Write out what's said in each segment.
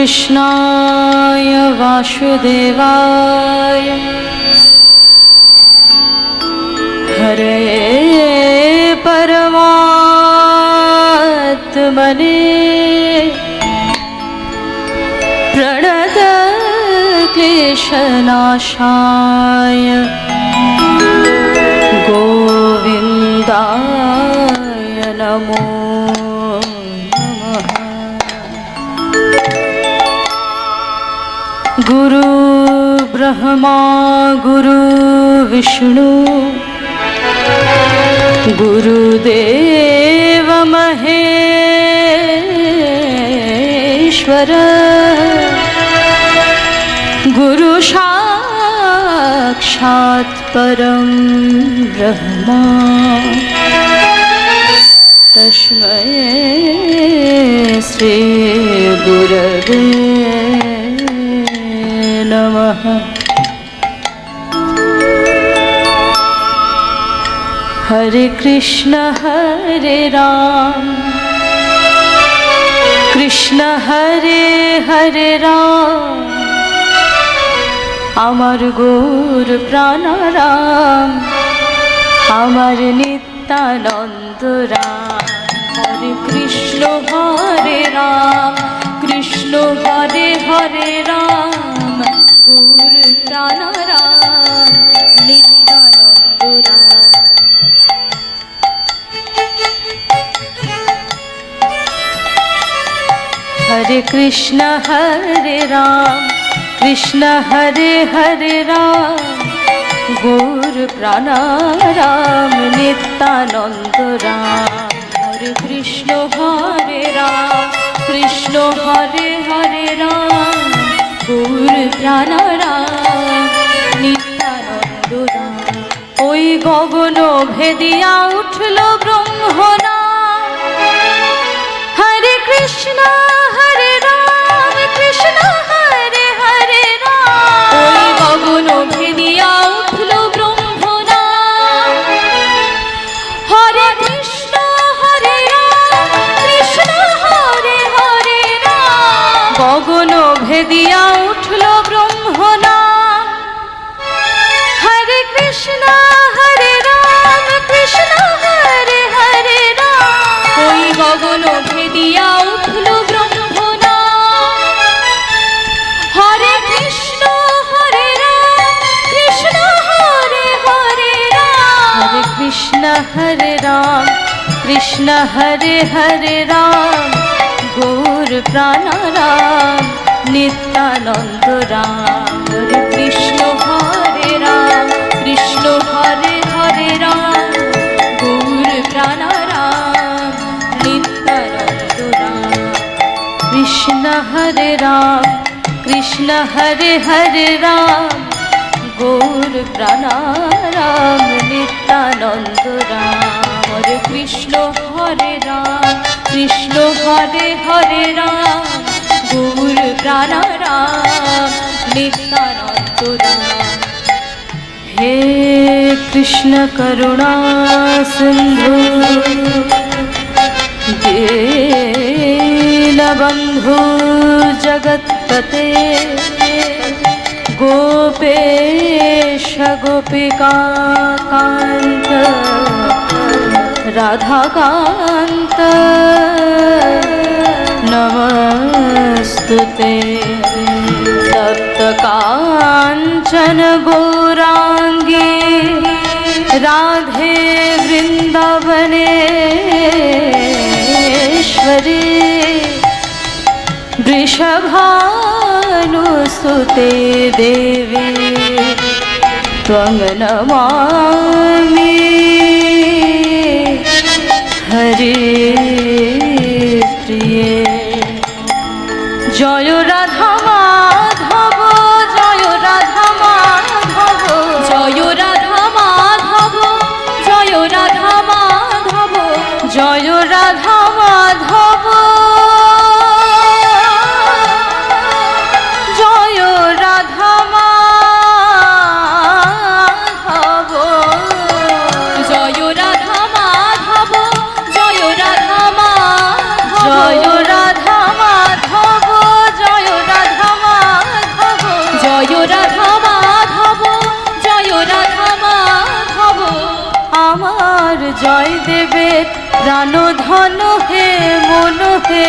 कृष्णाय वासुदेवाय हरे परमात्मने प्रणत क्लेशनाशाय गोविन्दाय नमो नमः। गुरु ब्रह्मा गुरु विष्णु गुरुदेव महेश्वर गुरु साक्षात् परं ब्रह्म तस्मै श्री गुरवे नमः। हरे कृष्ण राम हरे राम आमार गौर प्राणाराम आमार नित्यानंद राम। हरे कृष्ण राम गौर प्राणाराम नित्यानंद राम। हरे कृष्ण राम गौर प्राणाराम नित्यानंद राम। हरे कृष्ण राम गौर प्राणाराम नित्यानंद राम। ओई गगन भेदिया उठलो ब्रह्मनाम हरे कृष्ण राम हरे राम। ओई गगन भेदिया उठलो ब्रह्मनाम हरे कृष्ण राम हरे राम। गगन भेदिया उठलो ब्रह्मनाम हरे कृष्ण राम हरे राम। ओई गगन भेदिया उठलो ब्रह्मनाम हरे कृष्ण राम हरे राम। हरे कृष्ण हरे राम गौर प्राणाराम नित्यानंद राम। हरे कृष्ण राम गौर प्राणाराम नित्यानंद राम। कृष्ण हरे राम गौर प्राणाराम नित्यानंद राम। हरे कृष्ण राम गौर प्राणाराम नित्यानंद राम। हे कृष्ण करुणा सिंधु दीनबंधु जगत्पते गोपेश गोपिका कांत राधाकांत नमस्तुते। तप्त कांचन गौरांगी राधे वृंदावनेश्वरी वृषभानुसुते देवी त्वं नमामि हरे प्रिये। जय राधा माधव जय राधा माधव जय राधा माधव जय राधा माधव जय राधा माधव जय राधा माधव जय राधा माधव जय राधा প্রাণ ধন হে মন হে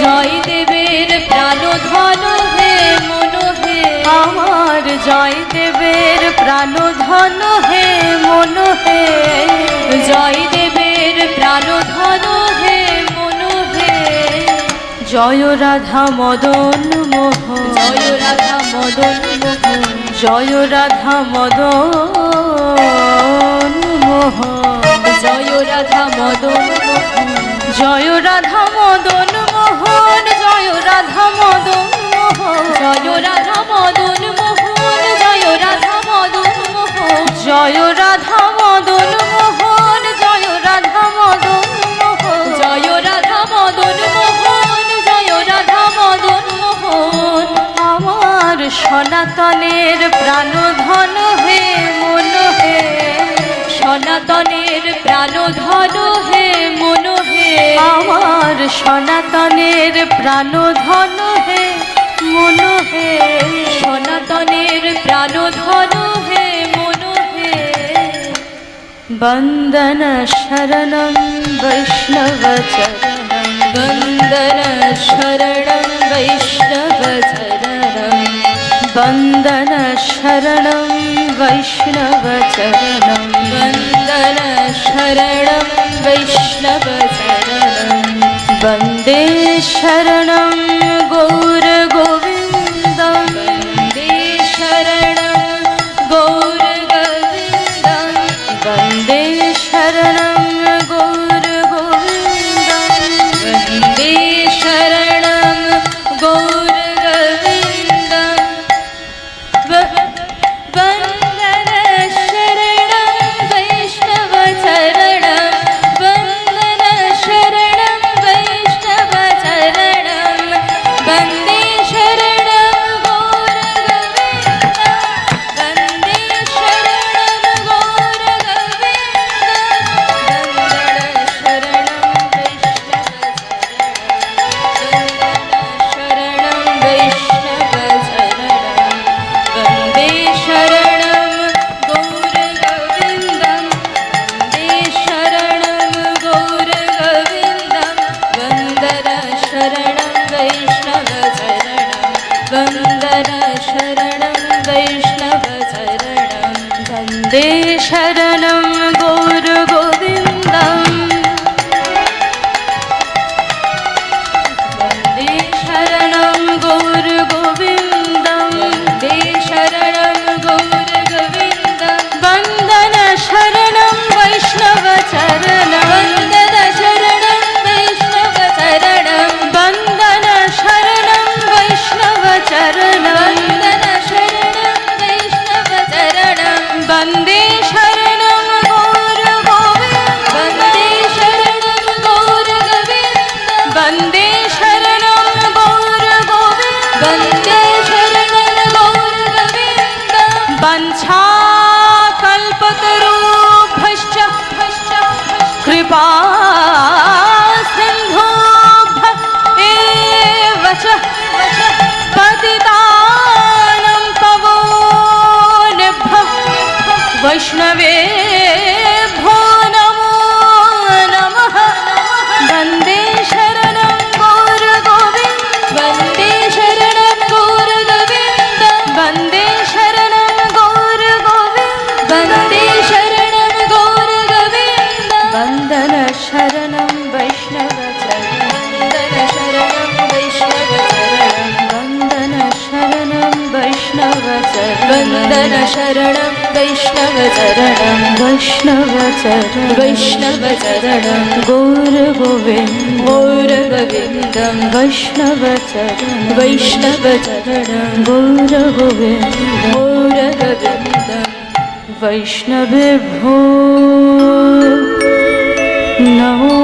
জয়দেবের প্রাণ ধন হে মন হে আমার জয়দেবের প্রাণ ধন হে মন হে জয়দেবের প্রাণ ধন হে মন হে জয় রাধা মদন মোহন জয় রাধা মদন মোহন জয় রাধা মদন মোহন জয় রাধা মদন মোহন জয় রাধা মদন মোহন জয় রাধা মদন মোহন জয় রাধা মদন মোহন জয় রাধা মদন মোহন জয় রাধা মদন মোহন জয় রাধা মদন মোহন জয় রাধা মদন মোহন জয় রাধা মদন মোহন আমার সনাতনের প্রাণ ধন হে মন হে সনাতনের প্রাণ ধন হে মন হে আমার সনাতনের প্রাণ ধন হে মন হে সনাতনের প্রাণ ধন হে মন হে বন্দন শরণং বৈষ্ণব চরণং বন্দন শরণং বৈষ্ণব চরণং বন্দন শরণং वैष्णव चरणं वन्दन शरणं वैष्णव चरणं वन्दे शरणं गौर गोविन्दं वन्दे शरणं गौर गोविन्दं वन्दे शरणं गौर गोविन्दं वन्दे शरणं गौर गोविन्दं वन्दे शरणं गौर गोविन्दं वन्दे शरणं गौर गोविन्दं वन्दे शरणं गौर गोविन्दं वन्दन शरणं वैष्णव चरणं वन्दन शरणं वैष्णव चरणं वन्दन शरणं वैष्णव चरणं वन्दन शरणं वैष्णव चरणं वन्दे शरणं गौर गोविन्द वन्दे शरणं गौर गोविन्द वन्दे शरणं गौर गोविन्द वन्दे शरणं गौर गोविन्द वञ्छाकल्पतरुभ्यश्च कृपा सिन्धुभ्यः एव च पतितानं पावनेभ्यः वैष्णवेभ्यो नमो नमः वन्दे शरणं गौर गोविन्द वन्दे शरणं गौर गोविन्द वन्दे शरणं गौर गोविन्द वन्दे शरणं गौर गोविन्द वन्दन शरणं वैष्णव चरणं वन्दन शरणं वैष्णव चरणं वन्दन शरणं वैष्णव चरणं वन्दन शरणं वैष्णव चरणं वैष्णव चरणं वैष्णव चरणं गौर गोविन्द गौर गोविन्दं वैष्णव चरणं वैष्णव चरणं गौर गोविन्द गौर गोविन्दं वैष्णवेभ्यो नमो